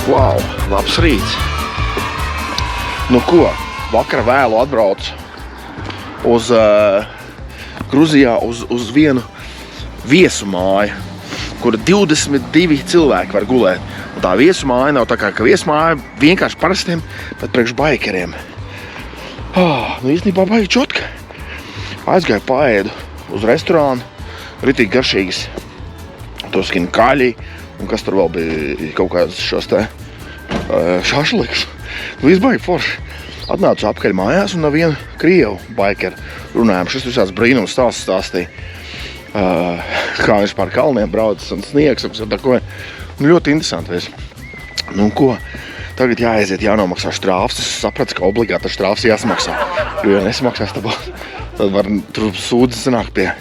Wow, labs rīts. Nu ko, vakar vēlu atbraucu uz Gruzijā uz vienu viesu māju, kur 22 cilvēki var gulēt. Un tā viesu māja nav tā kā viesu māja vienkārši parastiem, bet priekš baikeriem. Nu īstenībā baigi čotka. Aizgāju paēdu uz restorānu, ritīgi garšīgas toskinu kaļi, un kas tur vēl bija kaut kāds šos te šašliks. Viss baigi forši. Atnācu apkaļ mājās un ar vienu krievu baikeru runājām. Šis visāds brīnums stāstīja. Kā viņš pār kalniem braucis un sniegs un tako. Nu, ļoti interesanti viss. Nu ko, tagad jāaiziet, jānomaksā štrāfs. Es sapratu, ka obligāti štrāfs jāsmaksā. Jo, ja nesamaksās, tad var tur sūdzes sanāk pie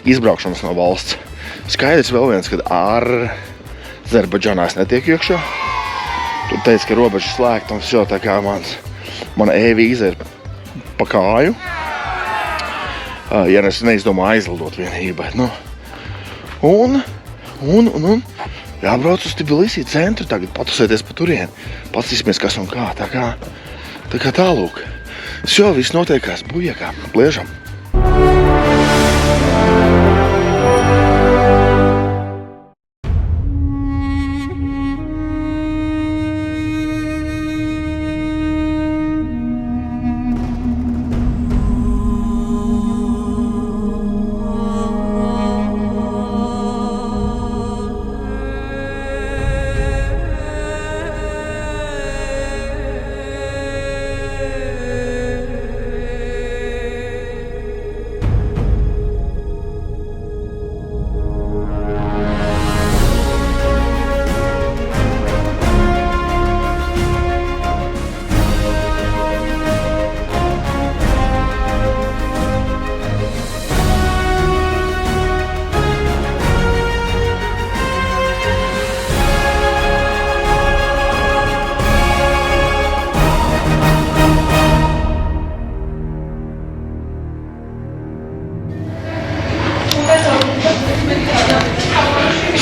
izbraukšanas no valsts. Skaidrs vēl viens, kad Azerbaidžānā es netiek iekšā. Tur teica, ka robeža slēgta un šo tā kā mana e-vīza ir pa kāju. Ja es neizdomāju aizlidot vienīgi, bet nu. Un jābrauc uz Tbilisi centru tagad, patusēties pa turieni. Paskatīsimies, kas un kā, tā kā tālūk. Šo viss notiekās bujekā, pliežam.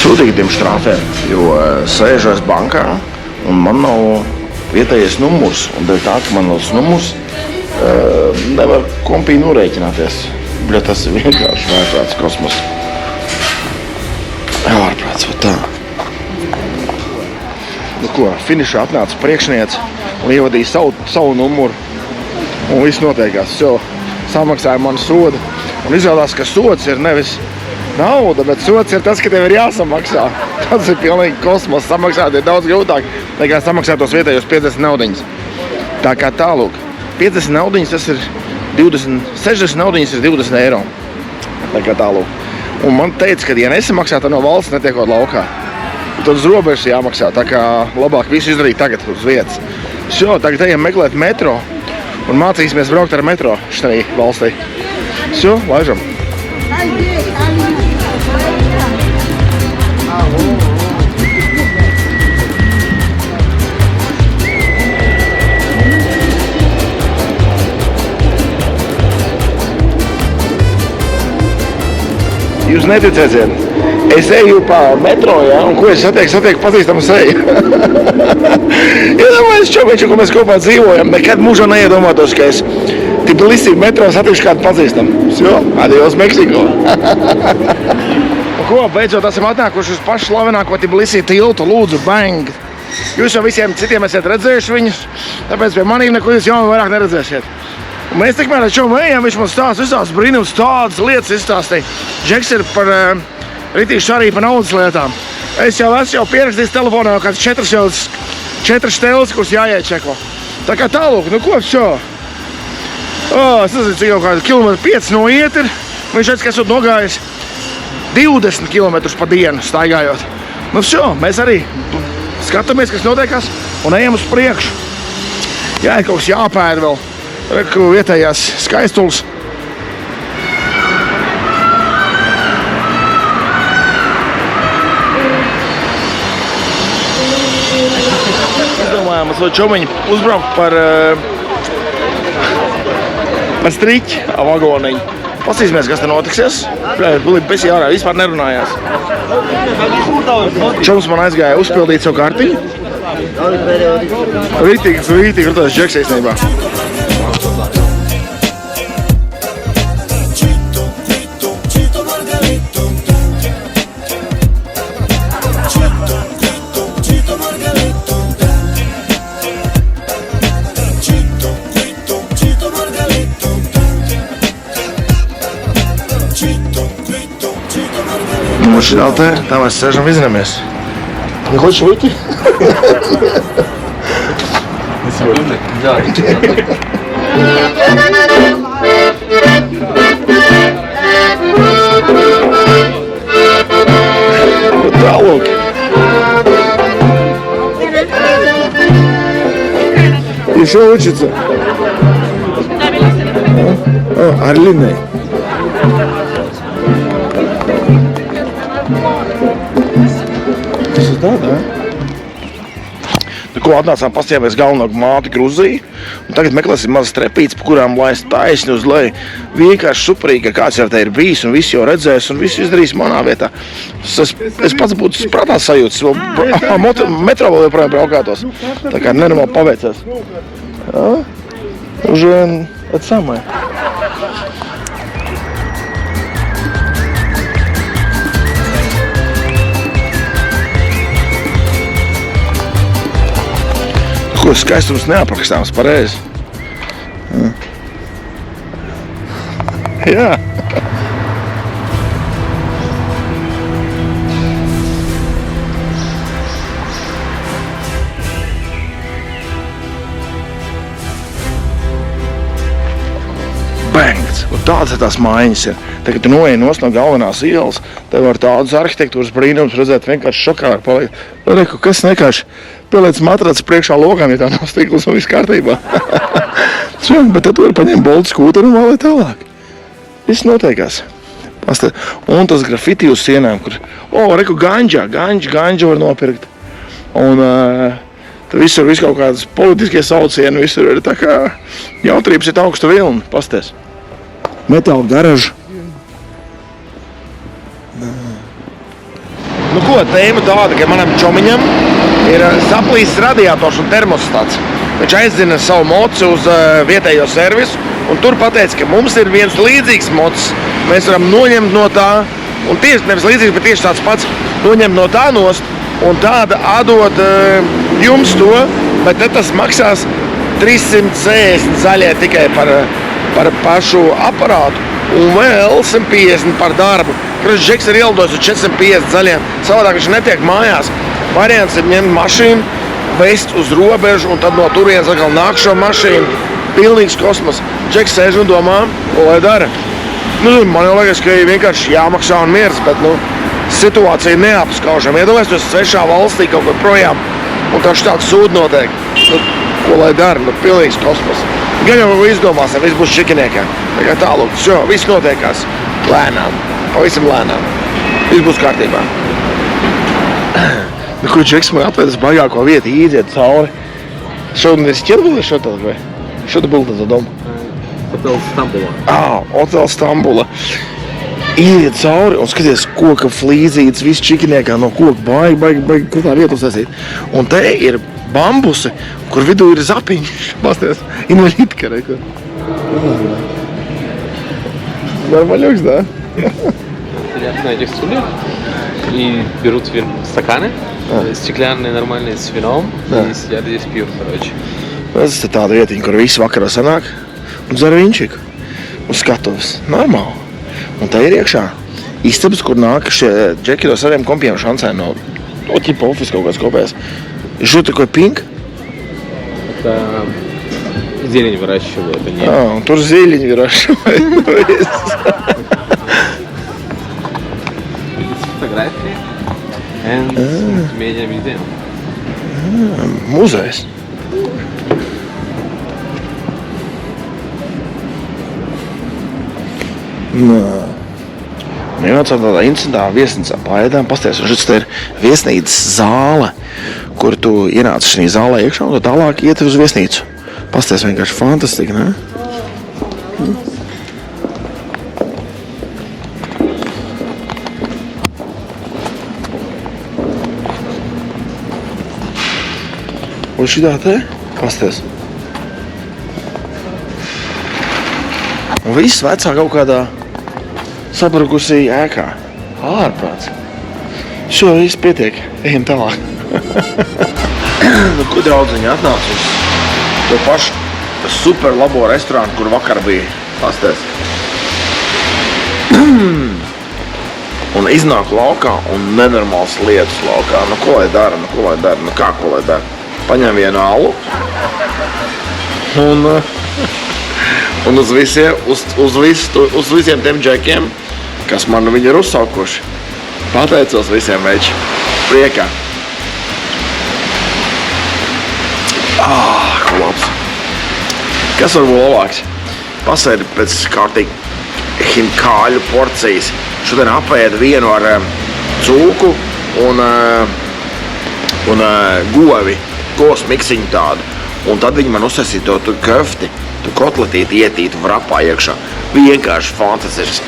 Sūtītiem štrāfiem, jo sēžu es bankā un man nav vietējais numurs. Un dēļ tā, ka man nav numurs, nevar kompī norēķināties. Bļa, tas ir vienkārši vērprāts kosmos. Ārprāts, vai tā. Nu ko, finišā atnāca priekšniece un ievadīja savu numuru. Un viss notiekās. Samaksāja manu sodu. Un izrādās, ka sods ir nevis nauda, bet sods ir tas, ka tev ir jāsamaksā. Tas ir pilnīgi kosmos. Samaksāt ir daudz grūtāk nekā samaksāt tos vietējos 50 naudiņas. Tā kā tālūk. 50 naudiņas tas ir 60 naudiņas ir 20 eiro. Tā kā tālūk. Un man teica, ka ja nesamaksā, tad no valsts netiekot laukā. Tad uz robežas jāmaksā. Tā kā labāk visu izdarīt tagad uz vietas. Tagad ejam meklēt metro un mācīsimies braukt ar metro štai valstī. Laižam. Jūs neticēsiet, es eju pa metro, ja, un ko es satieku pazīstamu seju. Iedomājies čomiņš, ko mēs kopā dzīvojam, nekad mūžā neiedomātos, ka es Tbilisi metro satikšu kādu pazīstamu. Adios, Meksiko. Ko, beidzot esam atnākuši uz pašu slavenāko Tbilisi tiltu, lūdzu, bang. Jūs jau visiem citiem esat redzējuši viņus, tāpēc pie manīm neko jūs jau vairāk neredzēsiet. Un mēs tikmēr ar šo ejam, viņš man stāsta visās brīnums, tādas lietas izstāstīja. Džeks ir par ritīšu arī par naudas lietām. Es jau pierakstījis telefonā kāds 4 šteles, kuras jāiečeko. Tā kā tālūk, nu ko šo? Es nezinu, cik jau kādu kilometru 5 noiet ir. Viņš redz, ka esot nogājis 20 kilometrus pa dienu staigājot. Nu mēs arī skatāmies, kas notiekās un ejam uz priekšu. Jā, ir kaut kas jāpēd vēl. Reku vietējās skaistuls. Izdomājām ar čomiņu uzbraukt par striķi vagoniņu. Pasīsimies, kas te notiksies. Pēc jārā vispār nerunājās. Čoms man aizgāja uzpildīt savu kartiņu. Rītīgi rutās džeks īstenībā. Nu, šitā tā mēs sēžam izinamies. Не хочешь выйти? Да. Потолок. Еще учится. Орлиной. Tā, tā. Ko atnācām pastiepēs galveno māti Gruziju, un tagad meklēsim mazas trepītes, pa kurām laist taisni uz leju. Vienkārši superīgi, ka kāds jau te ir bijis, un visi jau redzēs, un visi izdarīs manā vietā. Es pats būtu prātā sajūtas, metro vēl joprojām braukātos. Tā kā nenormāli paveicās. Уже это самое. Ko skaistums neaprakstāms pareizi. Jā. Bengts. Un tādas ir tās mājiņas ir. Tagad tu noej no galvenās ielas, tev var tādas arhitektūras brīnums redzēt, vienkārši šokā var palikt. Reku, kas vienkārši pieliec matracis priekšā lokām, ja tā nav stikls un viss kārtībā. Bet tad tu vari paņemt boltu skūteru un vēlēt tālāk. Viss noteikās. Un tas grafiti uz sienām, kur, reku, ganģa var nopirkt. Un tad visur kaut kādas politiskie saucieni, visur ir tā kā jautrības ir augsta vilna, pasties. Metāla garaža. Nu ko, tēma tāda, ka manam čomiņam ir saplīsis radiators un termostats. Viņš aizzina savu moci uz vietējo servisu un tur pateica, ka mums ir viens līdzīgs mocis. Mēs varam noņemt no tā, un tieši nevis līdzīgs, bet tieši tāds pats, noņemt no tā nost un tāda atdot jums to, bet tad tas maksās 360 zaļie tikai par pašu aparātu un vēl 150 par darbu. Kroči, Džeks ir ielidojis uz 450 zaļiem, savādāk viņš netiek mājās. Variants ir ņemt mašīnu, vest uz robežu un tad no turienes atkal nāk šo mašīnu. Pilnīgs kosmos. Džeks sēž un domā, ko lai dara. Man jau liekas, ka vienkārši jāmaksā un miers, bet situācija neapskaužama. Iedomājies, tu esi svešā valstī kaut kur projām un tev štāds sūd notiek. Ko lai dara? Pilnīgs kosmos. Gan jau izdomāsim, viss būs čikiniekā. Tā kā tālūk, viss notiekās lēnām. Pavisam lēnām. Viss būs kārtībā. Kur Džeks man atvedas baigāko vietu, iziet cauri. Что, университет был или что-то такое? Что это был за дом? Hotel Stambula. Hotel Stambula. Iet cauri un skaties koka flīzītes, viss čikiniekā no koka baigi, kur tā vieta uztaisīt. Un te ir bambusi, kur vidū ir zapiņš. Pasties, инвалидка, reku. Нормалёks, да? Сидят на этих стульях и берут стаканы, стеклянные, нормальные, с вином, и сидят здесь пьют, короче. Tas ir tāda vietiņa, kur visi vakarā sanāk un dzer viņčiku un skatuves. Normāli. Un tā ir iekšā istabas, kur nāk šie džeki no saviem kompiem šancē no ķipa office kaut kāds kopējās. И что такое пинк? Это зелень выращивают. Он тоже зелень выращивает. Фотографии and multimedia museum. Muzejs. Ienācām tādā incidentā viesnīcā paēdām, pasties, un šis te ir viesnīcas zāle, kur tu ienāc šī zālē iekšā un tālāk iet uz viesnīcu. Pasties, vienkārši fantastika, ne? Un šitā te, pasties. Un viss vecā kaut kādā sabrukusī ēkā. Ārprāts. Šo viss pietiek. Ejam tālāk. Nu, ko draudziņi atnāca uz to pašu super labo restorānu, kur vakar bija. Pasties. Un iznāk laukā un nenormāls lietas laukā. Nu, ko lai dara? Nu, kā ko lai dara? Paņem vienu alu un uz visiem tiem džekiem, kas man viņi ir uzsaukuši. Pateicos visiem veči. Priekā. Ko labs. Kas var būt labāks? Pasēdi pēc kārtīgi himkāļu porcijas. Šodien apēda vienu ar cūku un govi, govs miksiņu tādu. Un tad viņi man uzsasīja to köfti, tu kotletīti ietītu vrapā iekšā. Vienkārši fantastisks.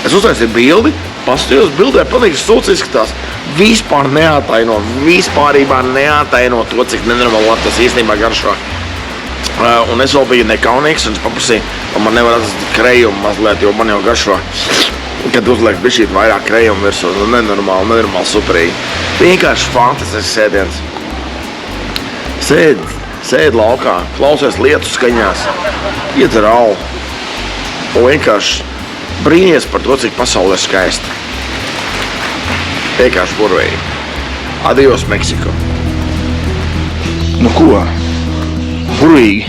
Es uztaisīju bildi, paskatījos bildē, pilnīgi sūds izskatās. Vispārībā neataino to, cik nenormāli tas īstenībā garšo. Un es vēl biju nekaunīgs, un es paprasīju, un man nevar atrast krejumu mazliet, jo man jau garšo. Kad uzliek bišķīt vairāk krejumu virsū, nenormāli superīgi. Vienkārši fantastisks sēdiens. Sēd laukā, klausies lietu skaņās, iedzer alu. Un vienkārši brīnies par to, cik pasaulē skaista. Vienkārši burvīgi. Adios, Meksiko. Nu ko? Burvīgi.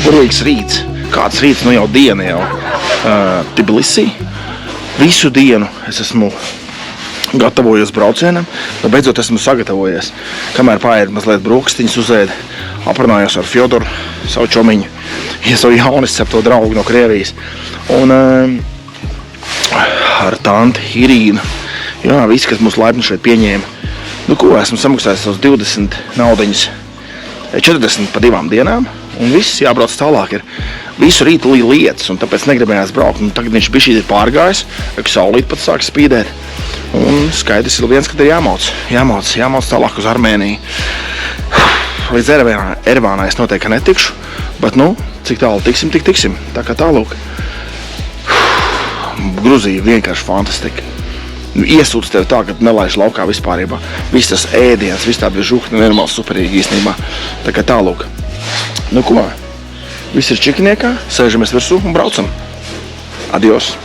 Burvīgs rīts. Kāds rīts, nu jau diena jau. Tbilisī. Visu dienu es esmu gatavojos braucienam, nu beidzot esmu sagatavojies. Kamēr pāriet mazliet brūkstiņas uzēd, aprunājos ar Fjodoru, savu čomiņu, savu jauniscepto draugu no Krievijas. Un ar tanti Irīnu. Jā, visi, kas mūsu laipni šeit pieņēma. Nu ko, esmu samaksājis savus 20 naudiņas, 40 pa 2 dienām. Un viss jābrauc tālāk ir. Visu rītu lietas, un tāpēc negribējās braukt. Un tagad viņš bišķīt ir pārgājis, ka saulīt pat sāk spīdēt. Un skaidrs ir viens, kad ir jāmauc tālāk uz Armēniju. Līdz Erevānai es noteikti netikšu, bet nu, cik tālu tiksim, tik tiksim. Tā kā tālūk. Gruzija vienkārši fantastika. Iesūdz tevi tā, ka nelaiž laukā vispārībā. Viss tas ēdiens, viss tā bija žuhni, nenormāli superīgi īstenībā. Tā kā tālūk. Nu ko? Viss ir čikiniekā, sēžamies virsū un braucam. Adios!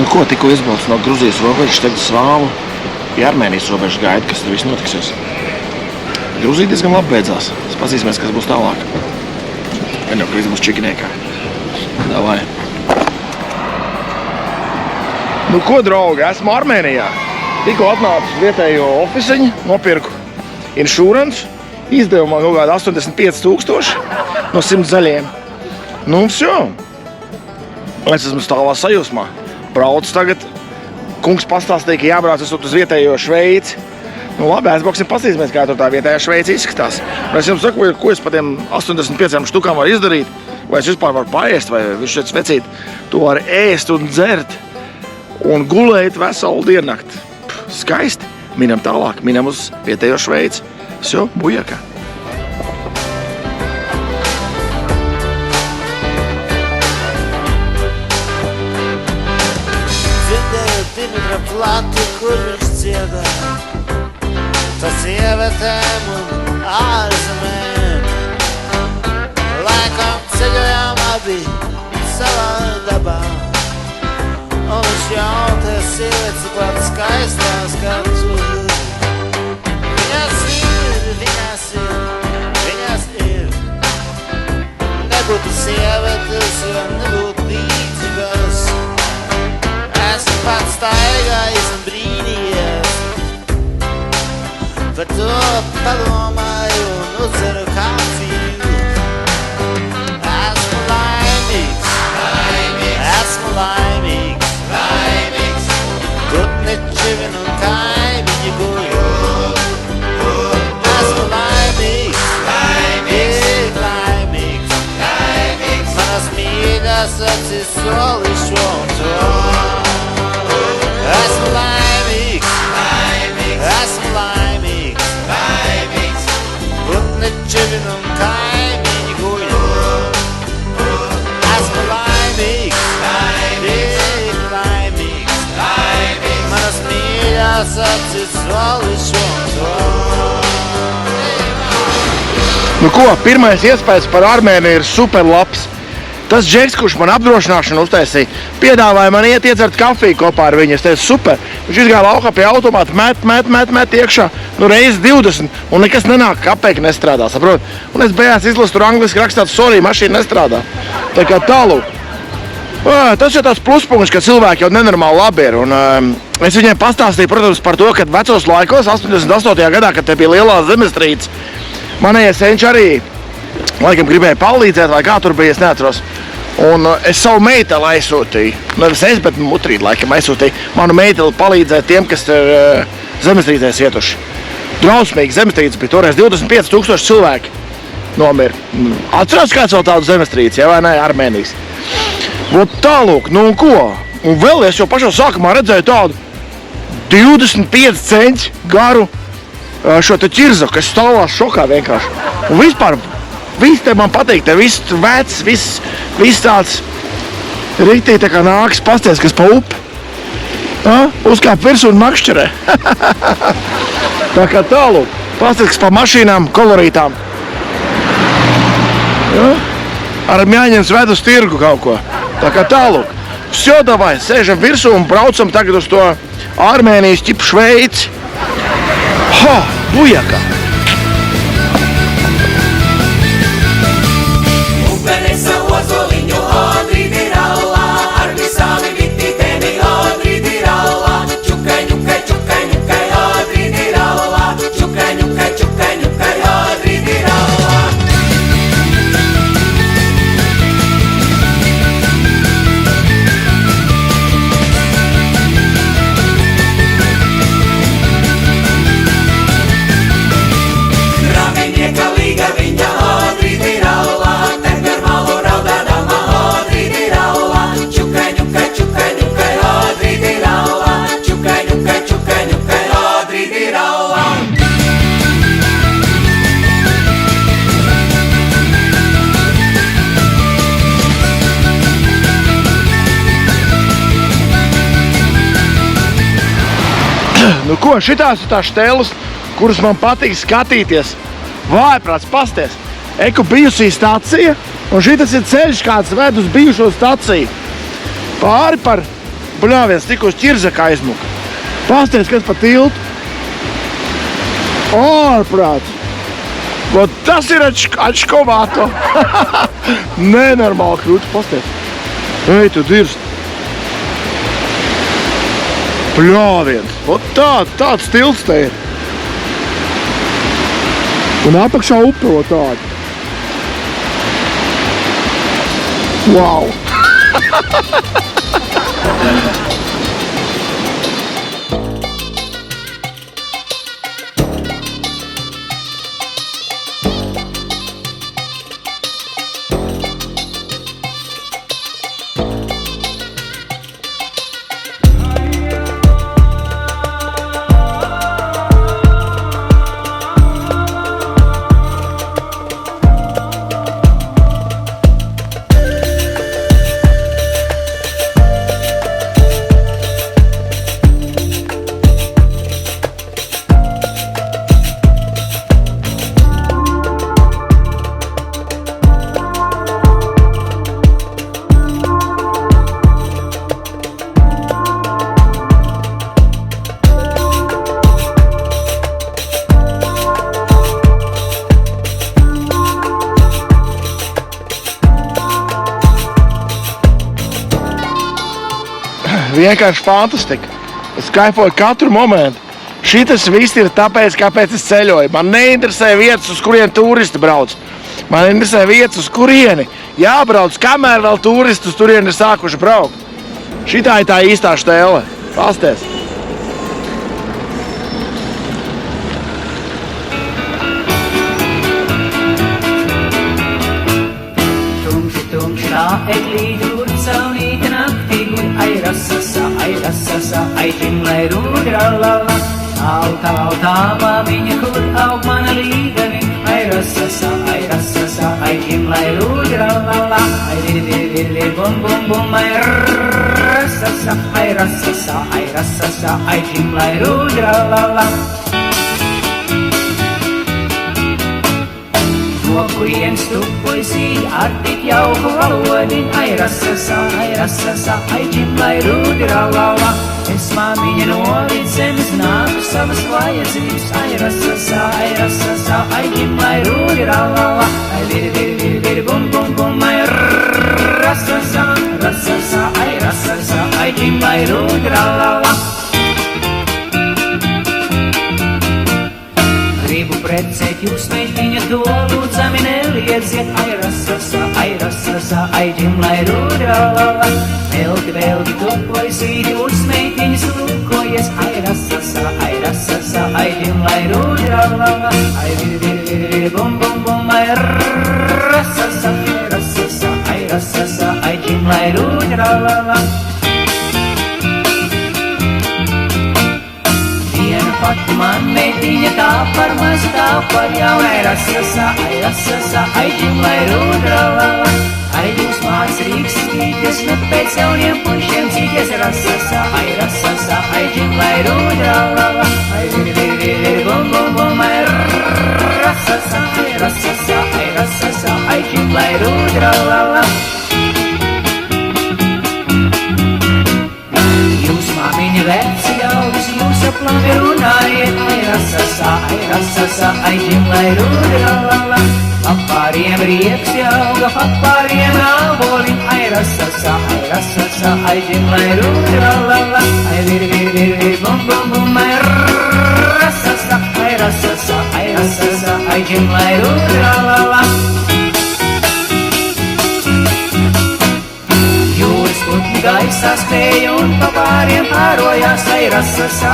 Ko, tikko izbraucu no Gruzijas robežas, tagad svālu pie Armēnijas robežas gaida, kas tur viss notiksies. Gruzija diezgan labi beidzās. Pazīsimies, kas būs tālāk. Gan jau krīze būs čikiniekā. Davai. Nu ko, draugi, esmu Armēnijā. Tikko atnācu vietējo oficiņu, nopirku insurance, izdevumā kaut kāda 85 000 no 100 zaļiem. Nu, vsjo. Es esmu stāvā sajūsmā. Brauc tagad. Kungs pastāstīja, ka jābrauc esot uz vietējo Šveici. Nu labi, aizbrauksim, paskatīsimies, kā tur tā vietējā Šveice izskatās. Un es jums saku, ko es pa tiem 85 štukām varu izdarīt, vai es vispār varu paēst, vai viņš šeit svecīt. Tu vari ēst un dzert un gulēt veselu diennakti. Skaisti. Minam tālāk, minam uz vietējo Šveici. Все, bujaka. Dzirdēju Dimitra platu, kur viņš dziedā pa sievietēm un ārzemēm. Laikam ceļojām abi savā dabā, un viņš jautā sievietes pats skaistās kā tu. Viņas ir. Nebūtu sievietes, jo nebūtu līdzīgas. Esmu pats staigājis un brīnījies. Par to padomāju un uzceru kafiju. Esmu laimīgs, esmu laimīgs, Putni čivin un kaimiņi guļ. Esmu laimīgs, manas mīļās acis soli šo un to. Esmu laimīgs, esmu laimīgs, Putni čivin un kaimiņi guļ. Esmu laimīgs, manas mīļās acis soli šo un to. Nu ko, pirmais iespējas par Armēniju ir super labs. Tas džeks, kurš man apdrošināšanu uztaisīja, piedāvāja man iet iedzert kafiju kopā ar viņu. Es teicu, super. Viņš izgāja laukā pie automāta, met iekšā, nu reizi 20, un nekas nenāk, kapēki nestrādā, saprot? Un es beigās izlasu tur angliski rakstāt, sorry, mašīna nestrādā. Tā kā tālūk. Tas jau tāds pluspunkts, ka cilvēki jau nenormāli labi ir. Un, es viņiem pastāstīju, protams, par to, ka vecos laikos, 88. gadā, kad te bija lielā zemestrīce, manējie senči arī laikam gribēja palīdzēt, vai kā tur bija, es neatceros. Un es savu meiteli aizsūtīju. Nevis es, bet mutrīt laikam aizsūtīju. Manu meiteli palīdzēt tiem, kas ir zemestrīcēs ietuši. Drausmīgi zemestrīce bija toreiz 25,000 cilvēki nomira. Atcerās kāds vēl tādu zemestrīci, ja vai ne, Armēnijas? Vot tālūk, nu un ko? Un vēl es jau pašā sākumā redzēju tādu 25 centi garu šo te ķirzu, kas stāvās šokā vienkārši. Un vispār, viss te man patīk, te viss vecs, viss tāds riktīgi tā kā nāks pasties, kas pa upi. Uzkāp virsū un makšķerē. Tā kā tālūk, pasties, kas pa mašīnām, kolorītām. Ar jāņems ved uz tirgu kaut ko. Tā kā tālūk. Vsjo, davai, sēžam virsū un braucam tagad uz to Armēnijas ķipu Šveici. Ha, bujaka! Upenessa uosoliņu odridiralla, ar visādi vititēmi odridiralla. Čukai, ņukai, čukai, ņukai odridiralla, čukai, ņukai, čukai, ņukai odridiralla. Nu ko, šitās ir tās šteles, kuras man patīk skatīties. Vājprāts, pasties. Eku bijusī stacija, un šitas ir ceļš, kāds ved uz bijušo staciju. Pāri par, viens tik uz ķirzaka aizmuka. Pasties, kas pa tiltu. Ārprāts. Vot tas ir ačkovāto. Nenormāli krūti, pasties. Ej, tu dirst. Pļāviens. Vot tāds tilts te ir. Un apakšā upe vot tāda. Wow! vienkārši fantastika. Es kaifoju katru momentu. Šitas viss ir tāpēc, kāpēc es ceļoju. Man neinteresē vietas, uz kurien turisti brauc. Man interesē vietas, uz kurieni jābrauc, kamēr vēl turisti uz turieni ir sākuši braukt. Šitā ir tā īstā štēle. Pasties! Tumšā eglīte, kur saulīte naktī guļ, ai rasasa, ai ģimlai rūdi, rallala. Tāvā viņa, kur aug mana līgani, ai rasasa, ai ģimlai rūdi, rallala. Ai vir, bum, ai rasasa, ai ģimlai rūdi, rallala. No kurienes tu puisī ar tik jauku valodiņu, ai rasasa, ai ģimlai rūdi, rallala. Es māmiņa no vidzemes nāku savas vajadzības, ai rasasa, ai ģimlai rūdi, rallala. Ai vir, bum, ai rasasa, ai ģimlai rūdi, rallala. Gribu precēt jūs, meitiņa, to lūdzami neliedziet, ai rasasa, ai ģimlai rūdi, rallala. Velti, to poisīti, uz meitiņas lūkojies, ai rasasa, ai ģimlai rūdi, rallala. Ai vir, bum, ai rasasa, ai ģimlai rūdi, rallala. Pati man meitiņa, tā par mazu, tā par jaunu, ai rasasa, ai ģimlai rūdi, rallala. Ai jūs mācīgs cīties, nu pēc jauniem pušiem cīties, rasasa, ai ģimlai rūdi, rallala. Ai vir, bum, ai rasasa, ai ģimlai rūdi, rallala. Jūs māmiņa veci jaudas, jūs aplami runājiet, ai rasasa, ai ģimlai rūdi, rallala. Papāriem rieks jauga, papāriem āboliņ, ai rasasa, ai ģimlai rūdi, rallala. Ai vir, bum, ai rasasa, ai ģimlai rūdi, rallala. Jūras putni gaisā skrēja un pa pāriem pārojās, ai rasasa,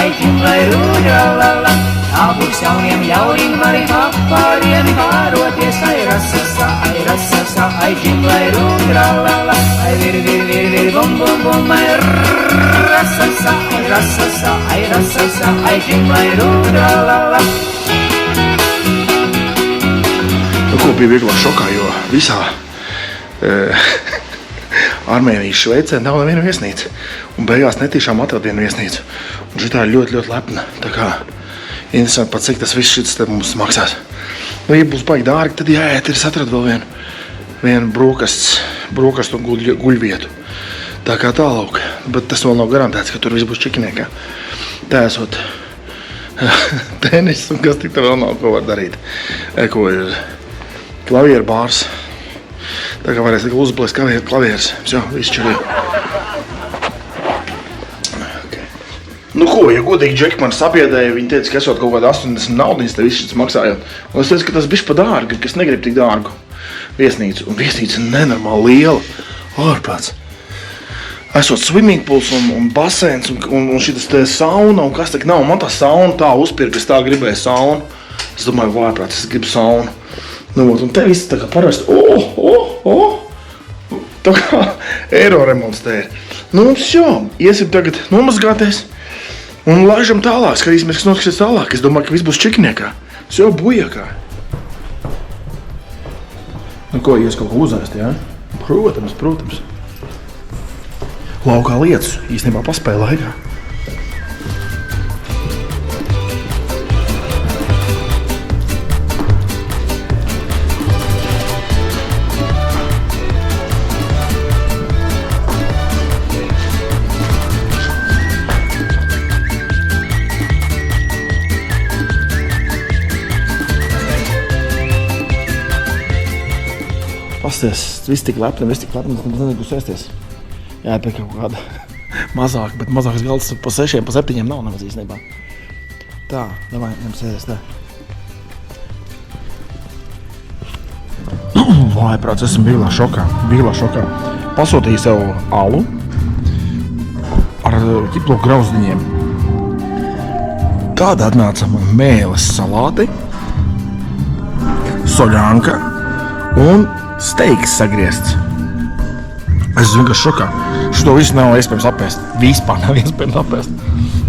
ai ģimlai rūdi, rallala. Tā būs jauniem ļaurīm arī pa pāriem pāroties, ai rasasa, ai ģimlai rūdi, rallala. Ai vir, bum, ai rasasa, ai ģimlai rūdi, rallala. Nu, ko bija vieglāk šokā, jo visā Armēnijas Šveicē nav nevienu viesnīcu. Un beigās netīšām atrad vienu viesnīcu. Un šitā ir ļoti, ļoti lepna. Tā kā interesanti pat, cik tas viss šits te mums maksās. Nu, ja būs baigi dārgi, tad jāiet, es atradu vēl vienu brokastu un guļvietu. Tā kā tālāk. Bet tas vēl nav garantēts, ka tur viss būs čikiniekā. Tā esot tenis un kas tik tā vēl nav, ko var darīt. Ko ir klavieru bārs. Tā kā varēs uzplēst klavieres. Все, viss čurī. Okay. Nu ko, ja godīgi Džeki man sabiedēja, viņi teica, ka esot kaut kāda 80 naudiņas, te viss šis maksājot. Un es teicu, ka tas bišķi pa dārgi, ka es negribu tik dārgu viesnīcu. Un viesnīca nenormāli liela. Ārprāts. Esot swimming pools un basēns un šitas te sauna un kas tak nav. Man tā sauna tā uzpirka, es tā gribēju saunu. Es domāju, vārprāts, es gribu saunu. Nu, un te viss tā kā parasti, tā kā eiro remonts te ir. Nu, mums jau, iesim tagad nomazgāties un laižam tālāk, skatīsimies, kas notiksies tālāk. Es domāju, ka viss būs čikiniekā. Es jau bujakā. Nu, ko, jūs kaut ko uzēst, jā? Protams. Laukā lietas īstenībā paspēja laikā. Pasties, viss tik lepni, tad nezinu, kur sēsties. jāpēc kaut kāda mazāk, bet mazāks galds pa 6, pa 7 nav nemaz īstenībā. Tā, davai, ņem sēdēs tā. Vai, prāts, esmu vīlā šokā. Pasūtīju sev alu ar ķiplo grauzdiņiem. Tāda atnāca man mēles salāti, soļanka un steiks sagriezts. Es vienkārši šokā. Šito visu nav iespējams apēst. Vispār nav iespējams apēst.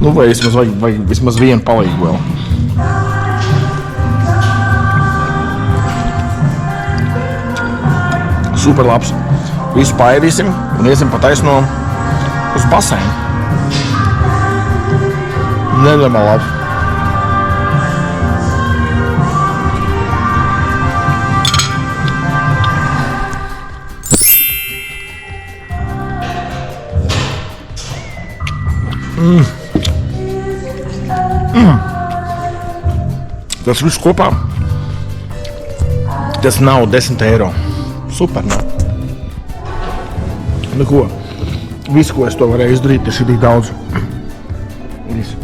Nu, vai vismaz vienu palīgu vēl. Super labs. Visu paēdīsim un iesim pa taisno uz baseinu. Nedomā labi. Tas viss kopā. Tas nav 10 eiro. Super nav. Nu ko? Visu, ko es to varēju izdarīt, tas ir tik daudz. Visu.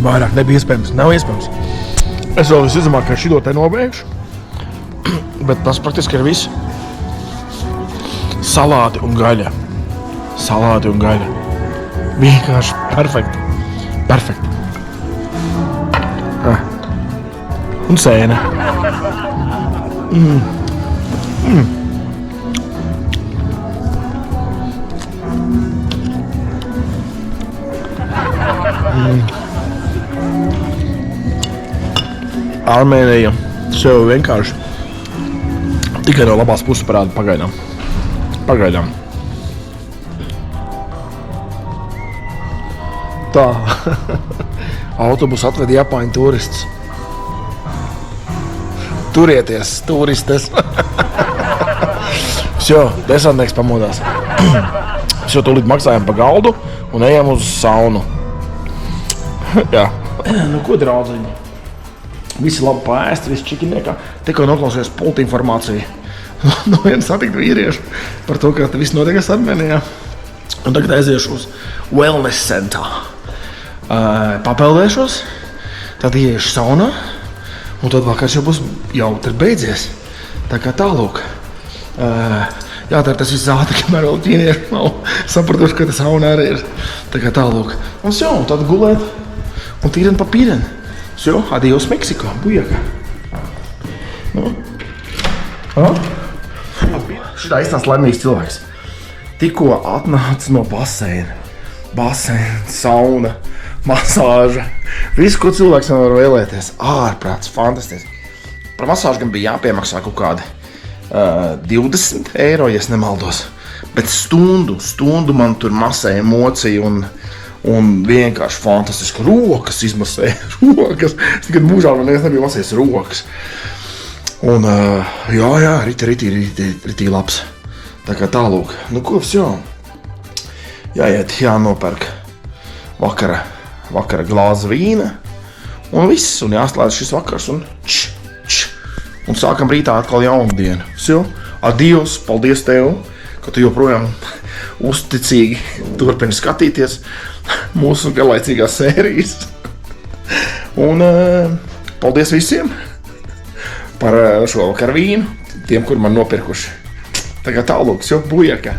Vairāk nebija iespējams. Nav iespējams. Es vēl visizamāk, ka šito te nobeigšu. Bet tas praktiski ir viss. Salāti un gaļa. Vienkārši perfekti. Un sēne. Armēnija sev vienkārši tikai no labās puses parāda pagaidām. Tā. Autobus atved Japāņu turists. Turieties, turistes. Vsjo, desantnieks pamodās. Vsjo, tūlīt maksājam pa galdu un ejam uz saunu. Jā. Nu, ko draudziņi? Visi labi paēsti, visi čikiniekā. Tikko noklausījos pulta informāciju. No viena satikt vīriešu par to, kā te viss notiekās Armēnijā. Un tagad aiziešu uz wellness centā. Papeldēšos, tad ieiešu saunā. Un tad vakars jau būs jautri beidzies. Tā kā tālūk. Jādara tas viss ātri, kamēr vēl ķīnieši nav sapratuši, ka tas sauna arī ir. Tā kā tālūk. Un jau, tad gulēt un tīren pa pīren. Jau, adios Meksiko, bujaka. Nu? Šitā izstāst laimīgs cilvēks. Tikko atnāca no baseina. Baseina, sauna, masāža. Visu, ko cilvēks var vēlēties. Ārprāts, fantastiski. Par masāžu gan bija jāpiemaksā kaut kādi 20 eiro, ja es nemaldos. Bet stundu man tur masēja mocīja un vienkārši fantastiski. Rokas izmasēja. Rokas. Es nekad mūžā man nebija masējis rokas. Un jā, ritī labs. Tā kā tālūk. Nu ko, vsjo. Jāiet, jānopērk vakara glāzi vīna. Un viss, un jāslēdz šis vakars un Un sākam rītā atkal jaunu dienu. Vsjo, adios, paldies tev, ka tu joprojām uzticīgi turpini skatīties mūsu garlaicīgās sērijas. Un paldies visiem par šo vakar vīnu, tiem, kur man nopirkuši. Tagad tālūks, jo bujaka.